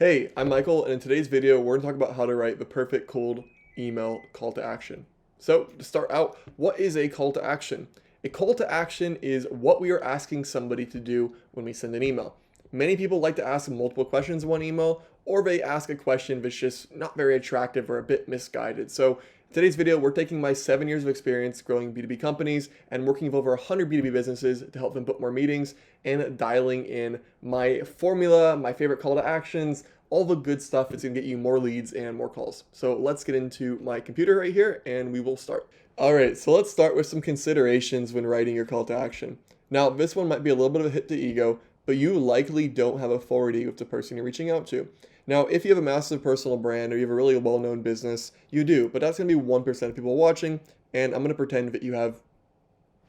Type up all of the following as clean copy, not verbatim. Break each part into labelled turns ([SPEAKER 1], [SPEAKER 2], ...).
[SPEAKER 1] Hey, I'm Michael, and in today's video, we're going to talk about how to write the perfect cold email call to action. So, to start out, what is a call to action? A call to action is what we are asking somebody to do when we send an email. Many people like to ask multiple questions in one email, or they ask a question that's just not very attractive or a bit misguided. So, in today's video, we're taking my 7 years of experience growing B2B companies and working with over 100 B2B businesses to help them book more meetings and dialing in my formula, my favorite call to actions, all the good stuff that's going to get you more leads and more calls. So let's get into my computer right here and we will start. All right, so let's start with some considerations when writing your call to action. Now, this one might be a little bit of a hit to ego, but you likely don't have authority with the person you're reaching out to. Now, if you have a massive personal brand or you have a really well-known business, you do, but that's going to be 1% of people watching, and I'm going to pretend that you have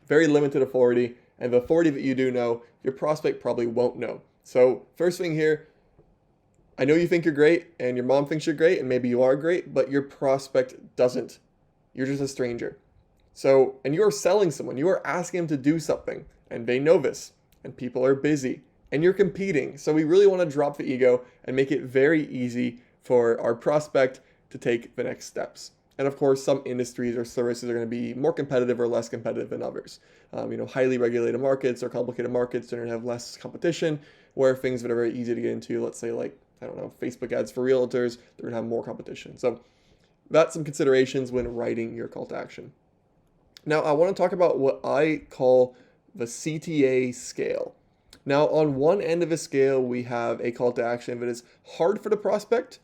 [SPEAKER 1] very limited authority, and the authority that you do know, your prospect probably won't know. So first thing here, I know you think you're great and your mom thinks you're great and maybe you are great, but your prospect doesn't. You're just a stranger. So, and you are selling someone, you are asking them to do something and they know this and people are busy and you're competing. So we really want to drop the ego and make it very easy for our prospect to take the next steps. And of course, some industries or services are going to be more competitive or less competitive than others. Highly regulated markets or complicated markets, they're going to have less competition, where things that are very easy to get into, let's say like, I don't know, Facebook ads for realtors, they're going to have more competition. So that's some considerations when writing your call to action. Now, I want to talk about what I call the CTA scale. Now, on one end of a scale, we have a call to action that is hard for the prospect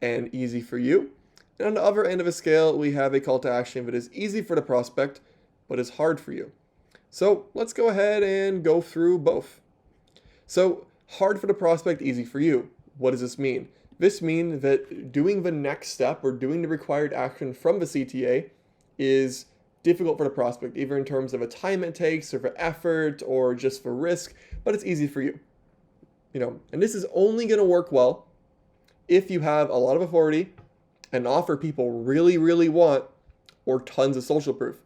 [SPEAKER 1] and easy for you. And on the other end of a scale, we have a call to action that is easy for the prospect, but is hard for you. So let's go ahead and go through both. So hard for the prospect, easy for you. What does this mean? This means that doing the next step or doing the required action from the CTA is difficult for the prospect, either in terms of a time it takes or for effort or just for risk, but it's easy for you. And this is only going to work well if you have a lot of authority, an offer people really, really want, or tons of social proof.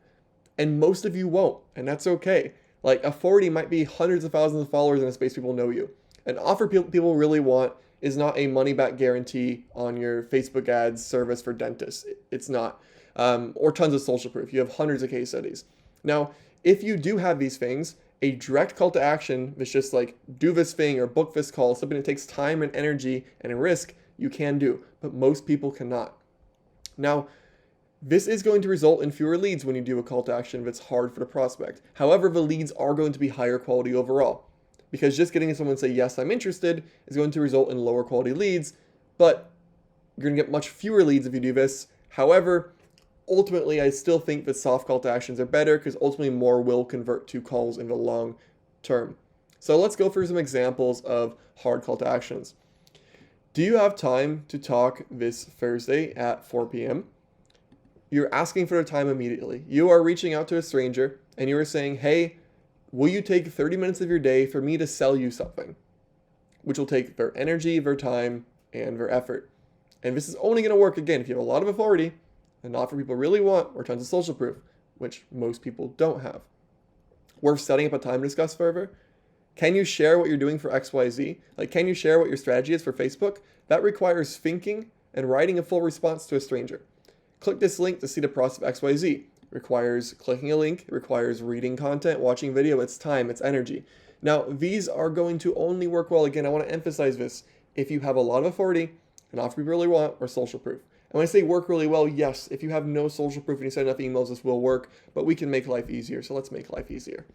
[SPEAKER 1] And most of you won't, and that's okay. Like authority might be hundreds of thousands of followers in a space people know you. An offer people really want is not a money back guarantee on your Facebook ads service for dentists. It's not. Or tons of social proof. You have hundreds of case studies. Now, if you do have these things, a direct call to action that's just like do this thing or book this call, something that takes time and energy and a risk, you can do, but most people cannot. Now, this is going to result in fewer leads when you do a call to action that's hard for the prospect. However, the leads are going to be higher quality overall, because just getting someone to say, yes, I'm interested, is going to result in lower quality leads, but you're going to get much fewer leads if you do this. However, ultimately, I still think that soft call to actions are better because ultimately more will convert to calls in the long term. So let's go through some examples of hard call to actions. Do you have time to talk this Thursday at 4 p.m.? You're asking for their time immediately. You are reaching out to a stranger and you are saying, hey, will you take 30 minutes of your day for me to sell you something? Which will take their energy, their time, and their effort. And this is only going to work, again, if you have a lot of authority, an offer people really want, or tons of social proof, which most people don't have. Worth setting up a time to discuss further. Can you share what you're doing for XYZ? Like, can you share what your strategy is for Facebook? That requires thinking and writing a full response to a stranger. Click this link to see the process of XYZ. Requires clicking a link, it requires reading content, watching video, it's time, it's energy. Now, these are going to only work well, again, I want to emphasize this, if you have a lot of authority, an offer you really want, or social proof. And when I say work really well, yes, if you have no social proof and you send enough emails, this will work, but we can make life easier, so let's make life easier.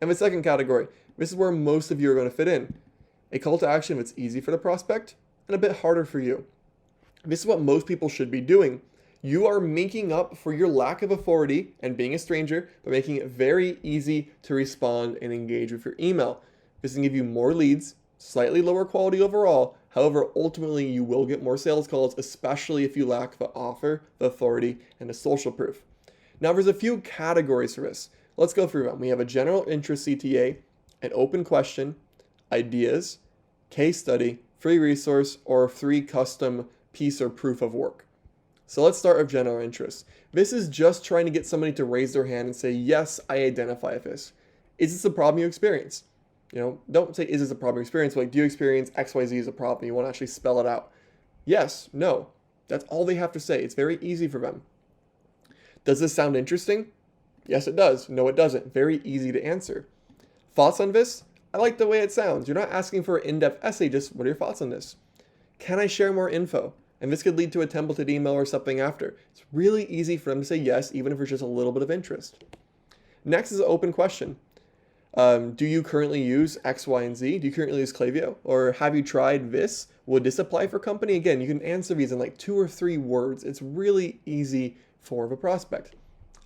[SPEAKER 1] And the second category, this is where most of you are going to fit in. A call to action that's easy for the prospect and a bit harder for you. This is what most people should be doing. You are making up for your lack of authority and being a stranger by making it very easy to respond and engage with your email. This can give you more leads, slightly lower quality overall. However, ultimately you will get more sales calls, especially if you lack the offer, the authority, and the social proof. Now there's a few categories for this. Let's go through them. We have a general interest CTA, an open question, ideas, case study, free resource, or free custom piece or proof of work. So let's start with general interest. This is just trying to get somebody to raise their hand and say, yes, I identify with this. Is this a problem you experience? Don't say, is this a problem experience? But like, do you experience XYZ as a problem? You want to actually spell it out. Yes, no. That's all they have to say. It's very easy for them. Does this sound interesting? Yes, it does. No, it doesn't. Very easy to answer. Thoughts on this? I like the way it sounds. You're not asking for an in-depth essay, just what are your thoughts on this? Can I share more info? And this could lead to a templated email or something after. It's really easy for them to say yes, even if there's just a little bit of interest. Next is an open question. Do you currently use X, Y, and Z? Do you currently use Klaviyo? Or have you tried this? Would this apply for company? Again, you can answer these in like 2 or 3 words. It's really easy for the prospect.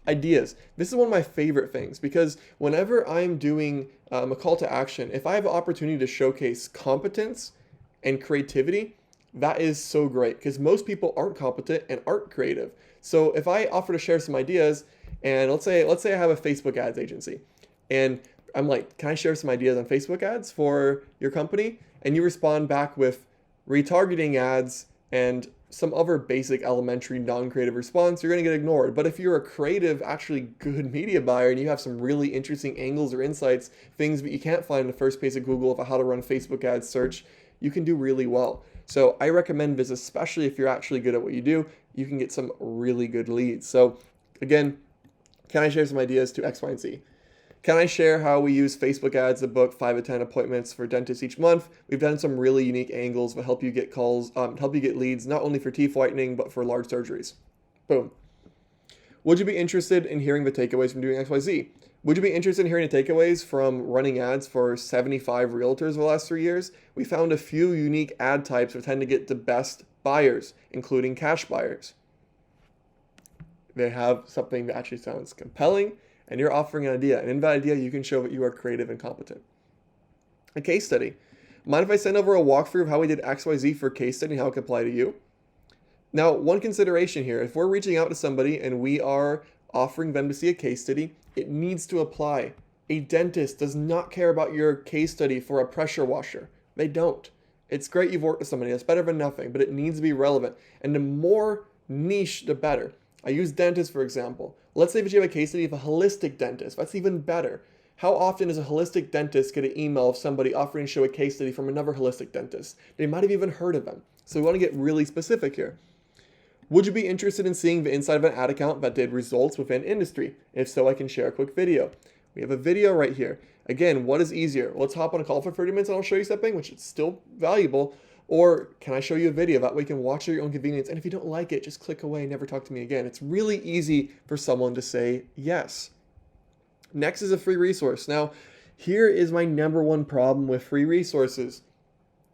[SPEAKER 1] Ideas. This is one of my favorite things because whenever I'm doing a call to action, if I have an opportunity to showcase competence and creativity, that is so great because most people aren't competent and aren't creative. So if I offer to share some ideas, and let's say I have a Facebook ads agency, and I'm like, can I share some ideas on Facebook ads for your company? And you respond back with retargeting ads and some other basic elementary non-creative response, you're going to get ignored. But if you're a creative, actually good media buyer and you have some really interesting angles or insights, things that you can't find in the first page of Google of how to run Facebook ads search, you can do really well. So I recommend this, especially if you're actually good at what you do, you can get some really good leads. So again, can I share some ideas to X, Y, and Z? Can I share how we use Facebook ads to book 5 to 10 appointments for dentists each month? We've done some really unique angles that help you get calls, help you get leads, not only for teeth whitening, but for large surgeries. Boom. Would you be interested in hearing the takeaways from doing XYZ? Would you be interested in hearing the takeaways from running ads for 75 realtors the last 3 years? We found a few unique ad types that tend to get the best buyers, including cash buyers. They have something that actually sounds compelling, and you're offering an idea. And in that idea, you can show that you are creative and competent. A case study. Mind if I send over a walkthrough of how we did XYZ for case study and how it can apply to you? Now, one consideration here, if we're reaching out to somebody and we are offering them to see a case study, it needs to apply. A dentist does not care about your case study for a pressure washer. They don't. It's great you've worked with somebody. That's better than nothing, but it needs to be relevant. And the more niche, the better. I use dentists, for example. Let's say that you have a case study of a holistic dentist. That's even better. How often does a holistic dentist get an email of somebody offering to show a case study from another holistic dentist? They might have even heard of them. So we want to get really specific here. Would you be interested in seeing the inside of an ad account that did results within industry? If so, I can share a quick video. We have a video right here. Again, what is easier? Let's hop on a call for 30 minutes and I'll show you something, which is still valuable. Or can I show you a video? That way you can watch at your own convenience. And if you don't like it, just click away and never talk to me again. It's really easy for someone to say yes. Next is a free resource. Now, here is my number one problem with free resources.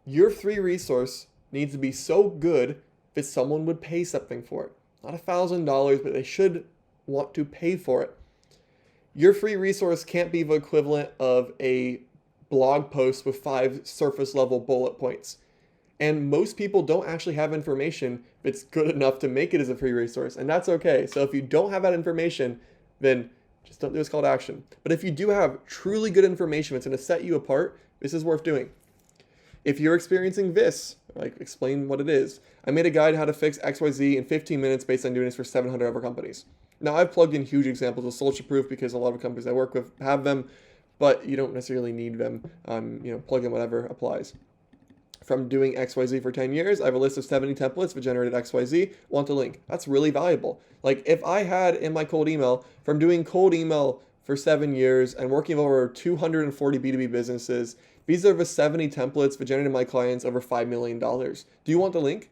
[SPEAKER 1] Your free resource needs to be so good that someone would pay something for it. Not $1,000, but they should want to pay for it. Your free resource can't be the equivalent of a blog post with 5 surface level bullet points. And most people don't actually have information that's good enough to make it as a free resource, and that's okay. So if you don't have that information, then just don't do this call to action. But if you do have truly good information that's going to set you apart, this is worth doing. If you're experiencing this, like explain what it is. I made a guide how to fix XYZ in 15 minutes based on doing this for 700 other companies. Now I've plugged in huge examples of social proof because a lot of companies I work with have them, but you don't necessarily need them. Plug in whatever applies. From doing XYZ for 10 years, I have a list of 70 templates that generated XYZ. Want the link. That's really valuable. Like if I had in my cold email, from doing cold email for 7 years and working with over 240 B2B businesses, these are the 70 templates that generated my clients over $5 million. Do you want the link?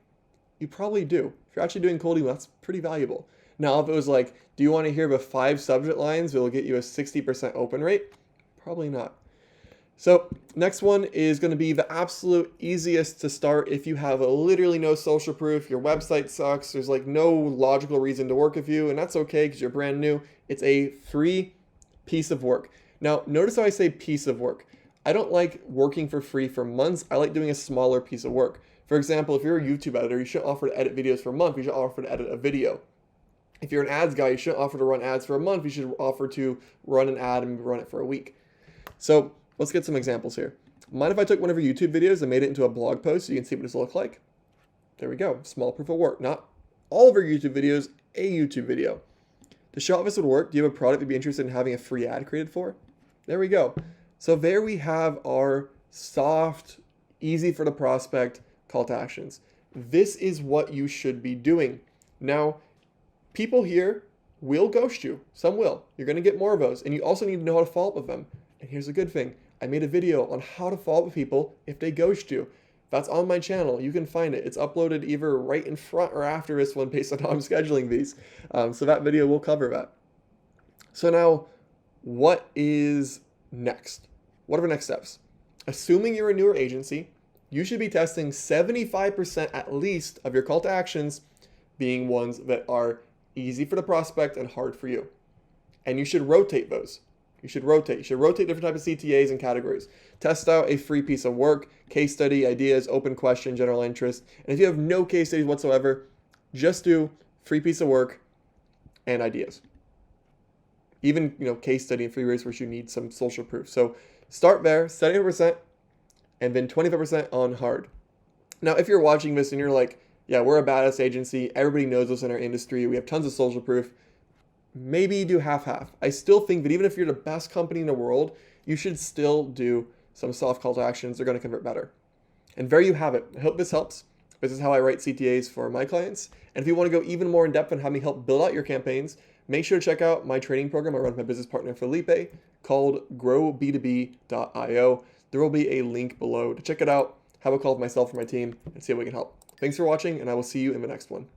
[SPEAKER 1] You probably do. If you're actually doing cold email, that's pretty valuable. Now, if it was like, do you want to hear the 5 subject lines that will get you a 60% open rate? Probably not. So next one is going to be the absolute easiest to start if you have literally no social proof, your website sucks, there's like no logical reason to work with you, and that's okay because you're brand new. It's a free piece of work. Now, notice how I say piece of work. I don't like working for free for months. I like doing a smaller piece of work. For example, if you're a YouTube editor, you shouldn't offer to edit videos for a month. You should offer to edit a video. If you're an ads guy, you shouldn't offer to run ads for a month. You should offer to run an ad and run it for a week. So let's get some examples here. Mind if I took one of your YouTube videos and made it into a blog post so you can see what this looks like? There we go. Small proof of work. Not all of your YouTube videos, a YouTube video. To show how this would work, do you have a product you'd be interested in having a free ad created for? There we go. So there we have our soft, easy for the prospect call to actions. This is what you should be doing. Now, people here will ghost you. Some will. You're going to get more of those. And you also need to know how to follow up with them. And here's a good thing. I made a video on how to follow up with people if they ghost you. That's on my channel. You can find it. It's uploaded either right in front or after this one based on how I'm scheduling these. So that video will cover that. So now, what is next? What are the next steps? Assuming you're a newer agency, you should be testing 75% at least of your call to actions being ones that are easy for the prospect and hard for you. And you should rotate those. You should rotate different types of CTAs and categories. Test out a free piece of work, case study, ideas, open question, general interest. And if you have no case studies whatsoever, just do free piece of work and ideas. Even, case study and free resource, you need some social proof. So start there, 70%, and then 25% on hard. Now, if you're watching this and you're like, yeah, we're a badass agency, everybody knows us in our industry, we have tons of social proof, maybe do half-half. I still think that even if you're the best company in the world, you should still do some soft call to actions. They're going to convert better. And there you have it. I hope this helps. This is how I write CTAs for my clients. And if you want to go even more in depth on how me help build out your campaigns, make sure to check out my training program I run with my business partner Felipe called growb2b.io. There will be a link below to check it out, have a call with myself or my team, and see how we can help. Thanks for watching, and I will see you in the next one.